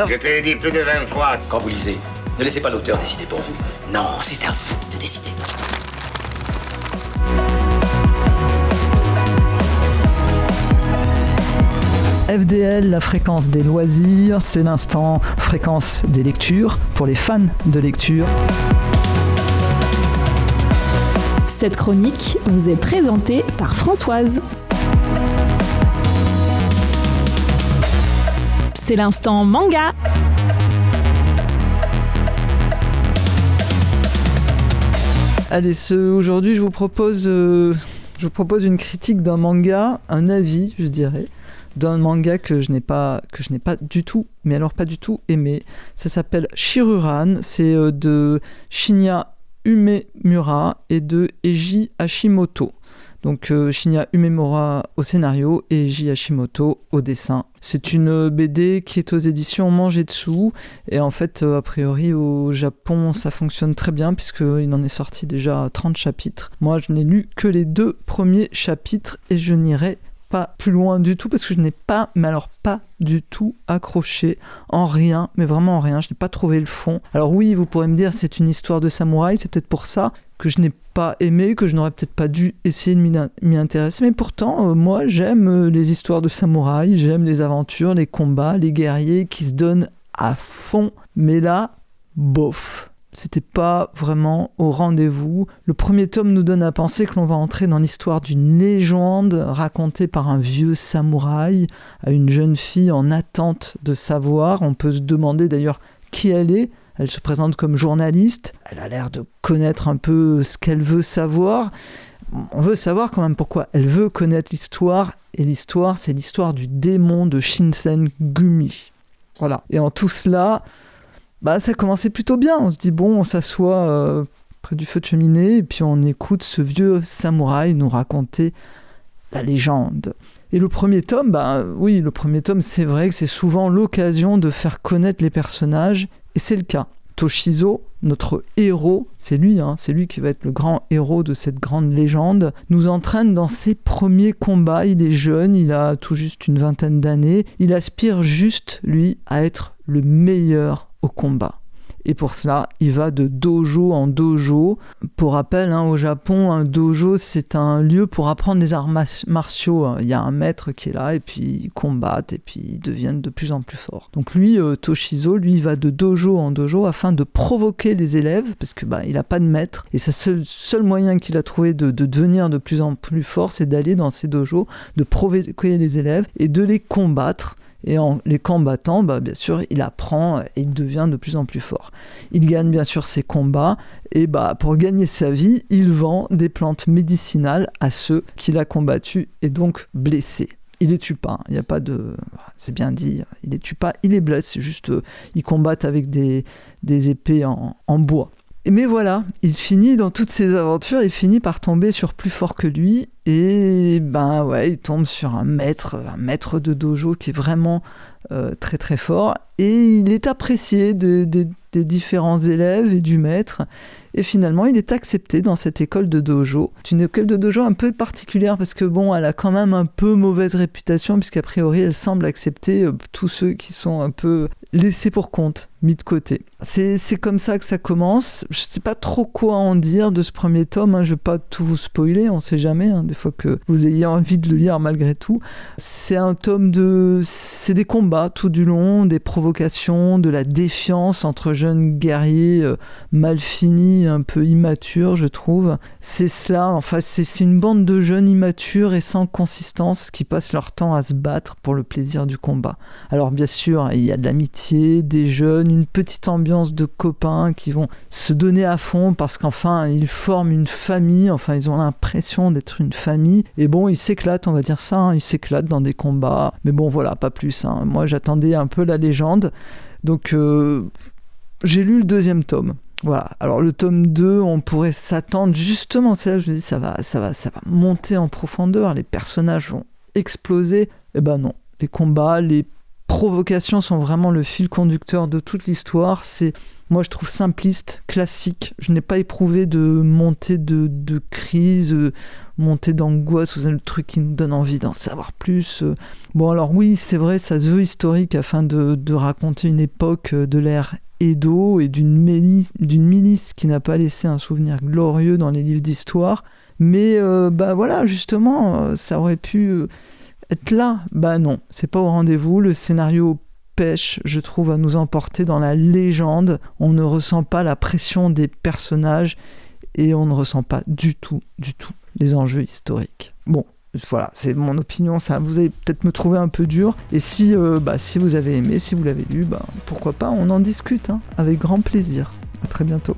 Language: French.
Je te l'ai dit plus de 20 fois. Quand vous lisez, ne laissez pas l'auteur décider pour vous. Non, c'est à vous de décider. FDL, la fréquence des loisirs, c'est l'instant fréquence des lectures pour les fans de lecture. Cette chronique vous est présentée par Françoise. C'est l'instant manga. Allez, aujourd'hui je vous propose une critique d'un manga, un avis je dirais, d'un manga que je n'ai pas du tout, mais alors pas du tout aimé. Ça s'appelle Shiruran, c'est de Shinya Umemura et de Eiji Hashimoto. Donc Shinya Umemura au scénario et Eiji Hashimoto au dessin. C'est une BD qui est aux éditions Mangetsu et en fait a priori au Japon ça fonctionne très bien puisqu'il en est sorti déjà 30 chapitres. Moi je n'ai lu que les 2 premiers chapitres et je n'irai pas plus loin du tout parce que je n'ai pas, mais alors pas du tout accroché en rien, mais vraiment en rien, je n'ai pas trouvé le fond. Alors oui, vous pourrez me dire c'est une histoire de samouraï, c'est peut-être pour ça que je n'ai pas aimé, que je n'aurais peut-être pas dû essayer de m'y intéresser, mais pourtant moi j'aime les histoires de samouraï, j'aime les aventures, les combats, les guerriers qui se donnent à fond, mais là, bof. C'était pas vraiment au rendez-vous. Le premier tome nous donne à penser que l'on va entrer dans l'histoire d'une légende racontée par un vieux samouraï à une jeune fille en attente de savoir. On peut se demander d'ailleurs qui elle est. Elle se présente comme journaliste. Elle a l'air de connaître un peu ce qu'elle veut savoir. On veut savoir quand même pourquoi elle veut connaître l'histoire. Et l'histoire, c'est l'histoire du démon de Shinsengumi. Voilà. Et en tout cela... ça commençait plutôt bien, on se dit bon, on s'assoit près du feu de cheminée et puis on écoute ce vieux samouraï nous raconter la légende. Et le premier tome, oui, le premier tome, c'est vrai que c'est souvent l'occasion de faire connaître les personnages et c'est le cas. Toshizo, notre héros, c'est lui qui va être le grand héros de cette grande légende, nous entraîne dans ses premiers combats. Il est jeune, il a tout juste une 20aine d'années, il aspire juste, lui, à être le meilleur au combat. Et pour cela, il va de dojo en dojo. Pour rappel, au Japon, un dojo, c'est un lieu pour apprendre les arts martiaux. Il y a un maître qui est là, et puis ils combattent, et puis ils deviennent de plus en plus forts. Donc lui, Toshizo, lui, il va de dojo en dojo afin de provoquer les élèves, parce que il n'a pas de maître. Et c'est le seul moyen qu'il a trouvé de devenir de plus en plus fort, c'est d'aller dans ces dojos, de provoquer les élèves, et de les combattre. Et en les combattant, bien sûr, il apprend et il devient de plus en plus fort. Il gagne bien sûr ses combats et pour gagner sa vie, il vend des plantes médicinales à ceux qu'il a combattus et donc blessés. Il les tue pas, il n'y a pas de... C'est bien dit, il les tue pas, il les blesse, c'est juste... ils combattent avec des épées en bois. Mais voilà, il finit dans toutes ses aventures, il finit par tomber sur plus fort que lui et il tombe sur un maître de dojo qui est vraiment très très fort et il est apprécié des différents élèves et du maître et finalement il est accepté dans cette école de dojo. C'est une école de dojo un peu particulière parce que elle a quand même un peu mauvaise réputation puisqu'a priori elle semble accepter tous ceux qui sont un peu laissés pour compte, mis de côté. C'est comme ça que ça commence. Je sais pas trop quoi en dire de ce premier tome, je vais pas tout vous spoiler, on sait jamais, des fois que vous ayez envie de le lire malgré tout. C'est un tome c'est des combats tout du long, des provocations, de la défiance entre jeunes guerriers mal finis, un peu immatures je trouve. C'est cela, c'est une bande de jeunes immatures et sans consistance qui passent leur temps à se battre pour le plaisir du combat. Alors bien sûr, il y a de l'amitié, des jeunes, une petite ambiance de copains qui vont se donner à fond parce qu'enfin ils forment une famille, ils ont l'impression d'être une famille et ils s'éclatent, on va dire ça, ils s'éclatent dans des combats, mais voilà, pas plus. Moi j'attendais un peu la légende, donc j'ai lu le 2e tome. Voilà. Alors le tome 2, on pourrait s'attendre justement, c'est là que je me dis ça va monter en profondeur, les personnages vont exploser. Non, les combats, les provocations sont vraiment le fil conducteur de toute l'histoire. C'est, moi, je trouve simpliste, classique. Je n'ai pas éprouvé de montée de crise, montée d'angoisse, ou le truc qui nous donne envie d'en savoir plus. Bon, alors oui, c'est vrai, ça se veut historique afin de raconter une époque de l'ère Edo et d'une milice qui n'a pas laissé un souvenir glorieux dans les livres d'histoire. Mais voilà, justement, ça aurait pu être là. Bah non, c'est pas au rendez-vous. Le scénario pêche, je trouve, à nous emporter dans la légende. On ne ressent pas la pression des personnages et on ne ressent pas du tout les enjeux historiques. Bon, voilà, c'est mon opinion, ça. Vous allez peut-être me trouver un peu dur. Et si vous avez aimé, si vous l'avez lu, pourquoi pas, on en discute, avec grand plaisir. À très bientôt.